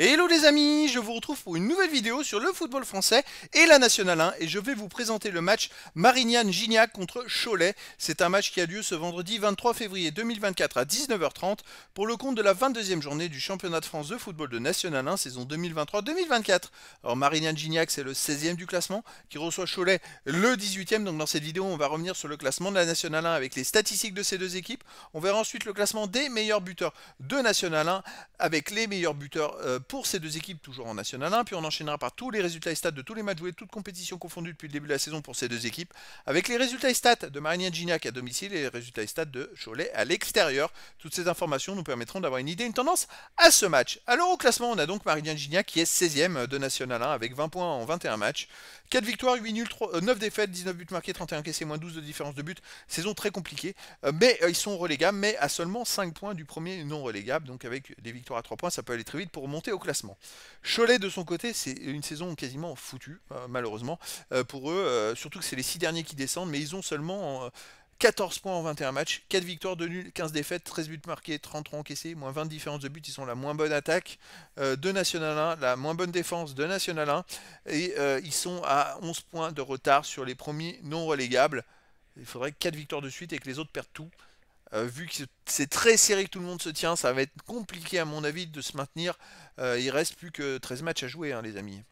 Hello les amis, je vous retrouve pour une nouvelle vidéo sur le football français et la Nationale 1 et je vais vous présenter le match Marignane-Gignac contre Cholet. C'est un match qui a lieu ce vendredi 23 février 2024 à 19h30 pour le compte de la 22e journée du championnat de France de football de Nationale 1 saison 2023-2024. Alors Marignane-Gignac c'est le 16e du classement qui reçoit Cholet le 18e, donc dans cette vidéo on va revenir sur le classement de la Nationale 1 avec les statistiques de ces deux équipes. On verra ensuite le classement des meilleurs buteurs de Nationale 1 avec les meilleurs buteurs pour ces deux équipes toujours en National 1, puis on enchaînera par tous les résultats et stats de tous les matchs joués, toutes compétitions confondues depuis le début de la saison pour ces deux équipes, avec les résultats et stats de Marignane-Gignac à domicile et les résultats et stats de Cholet à l'extérieur. Toutes ces informations nous permettront d'avoir une idée, une tendance à ce match. Alors au classement, on a donc Marignane-Gignac qui est 16e de National 1 avec 20 points en 21 matchs. 4 victoires, 8 nuls, 9 défaites, 19 buts marqués, 31 encaissés, moins 12 de différence de but. Saison très compliquée, mais ils sont relégables, mais à seulement 5 points du premier non relégable. Donc avec des victoires à 3 points, ça peut aller très vite pour remonter au classement. Cholet de son côté, c'est une saison quasiment foutue, malheureusement, pour eux, surtout que c'est les 6 derniers qui descendent, mais ils ont seulement 14 points en 21 matchs, 4 victoires, 2 nuls, 15 défaites, 13 buts marqués, 33 encaissés, moins 20 de différence de but, ils sont la moins bonne attaque de National 1, la moins bonne défense de National 1, et ils sont à 11 points de retard sur les premiers non relégables. Il faudrait 4 victoires de suite et que les autres perdent tout. Vu que c'est très serré que tout le monde se tient, ça va être compliqué à mon avis de se maintenir. Il reste plus que 13 matchs à jouer, hein, les amis.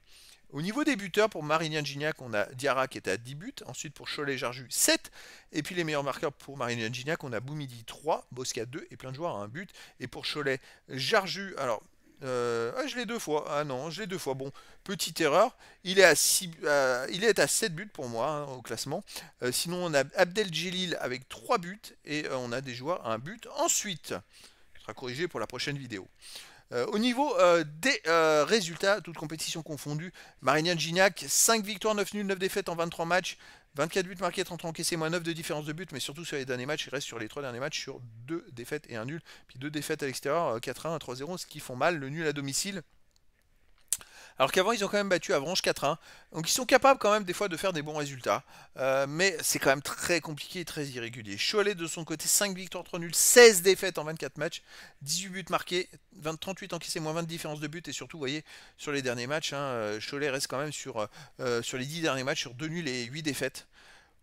Au niveau des buteurs, pour Marignane-Gignac, on a Diarra qui est à 10 buts. Ensuite, pour Cholet-Jarju, 7. Et puis les meilleurs marqueurs pour Marignane-Gignac, on a Boumidi 3, Bosca 2 et plein de joueurs à un but. Et pour Cholet-Jarju, alors je l'ai deux fois. Ah non, je l'ai deux fois. Bon, petite erreur. Il est à 7 buts pour moi, hein, au classement. Sinon, on a Abdeljelil avec 3 buts. Et on a des joueurs à un but. Ensuite, ce sera corrigé pour la prochaine vidéo. Au niveau des résultats, toutes compétitions confondues, Marignane-Gignac, 5 victoires, 9 nuls, 9 défaites en 23 matchs, 24 buts marqués, 30 encaissés, moins 9 de différence de but, mais surtout sur les derniers matchs, il reste sur les 3 derniers matchs sur 2 défaites et un nul, puis 2 défaites à l'extérieur, 4-1, 3-0, ce qui font mal, le nul à domicile. Alors qu'avant, ils ont quand même battu Avranches 4-1. Donc ils sont capables quand même des fois de faire des bons résultats. Mais c'est quand même très compliqué et très irrégulier. Cholet de son côté, 5 victoires, 3 nuls, 16 défaites en 24 matchs, 18 buts marqués, 38 encaissés, moins 20 de différence de but. Et surtout, vous voyez, sur les derniers matchs, hein, Cholet reste quand même sur les 10 derniers matchs sur 2 nuls et 8 défaites.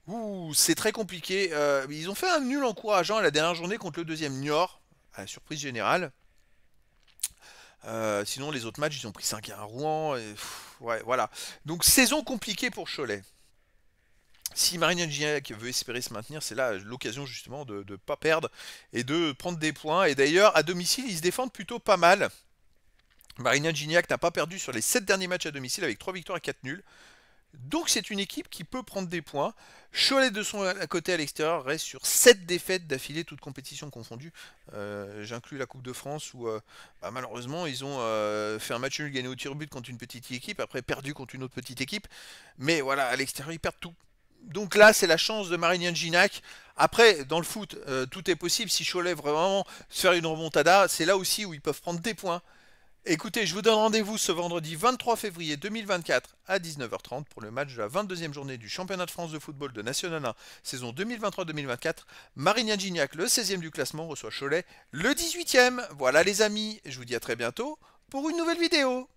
Ouh, c'est très compliqué. Ils ont fait un nul encourageant à la dernière journée contre le deuxième Niort, à la surprise générale. Sinon, les autres matchs, ils ont pris 5 à Rouen. Et, ouais, voilà. Donc, saison compliquée pour Cholet. Si Marignane-Gignac veut espérer se maintenir, c'est là l'occasion justement de ne pas perdre et de prendre des points. Et d'ailleurs, à domicile, ils se défendent plutôt pas mal. Marignane-Gignac n'a pas perdu sur les 7 derniers matchs à domicile avec 3 victoires et 4 nuls. Donc c'est une équipe qui peut prendre des points. Cholet de son côté à l'extérieur reste sur 7 défaites d'affilée, toutes compétitions confondues. J'inclus la Coupe de France où malheureusement ils ont fait un match nul gagné au tir au but contre une petite équipe, après perdu contre une autre petite équipe. Mais voilà, à l'extérieur ils perdent tout. Donc là c'est la chance de Marignane-Gignac. Après dans le foot tout est possible. Si Cholet vraiment se faire une remontada, c'est là aussi où ils peuvent prendre des points. Écoutez, je vous donne rendez-vous ce vendredi 23 février 2024 à 19h30 pour le match de la 22e journée du championnat de France de football de National 1 saison 2023-2024. Marignane-Gignac, le 16e du classement, reçoit Cholet, le 18e. Voilà les amis, je vous dis à très bientôt pour une nouvelle vidéo.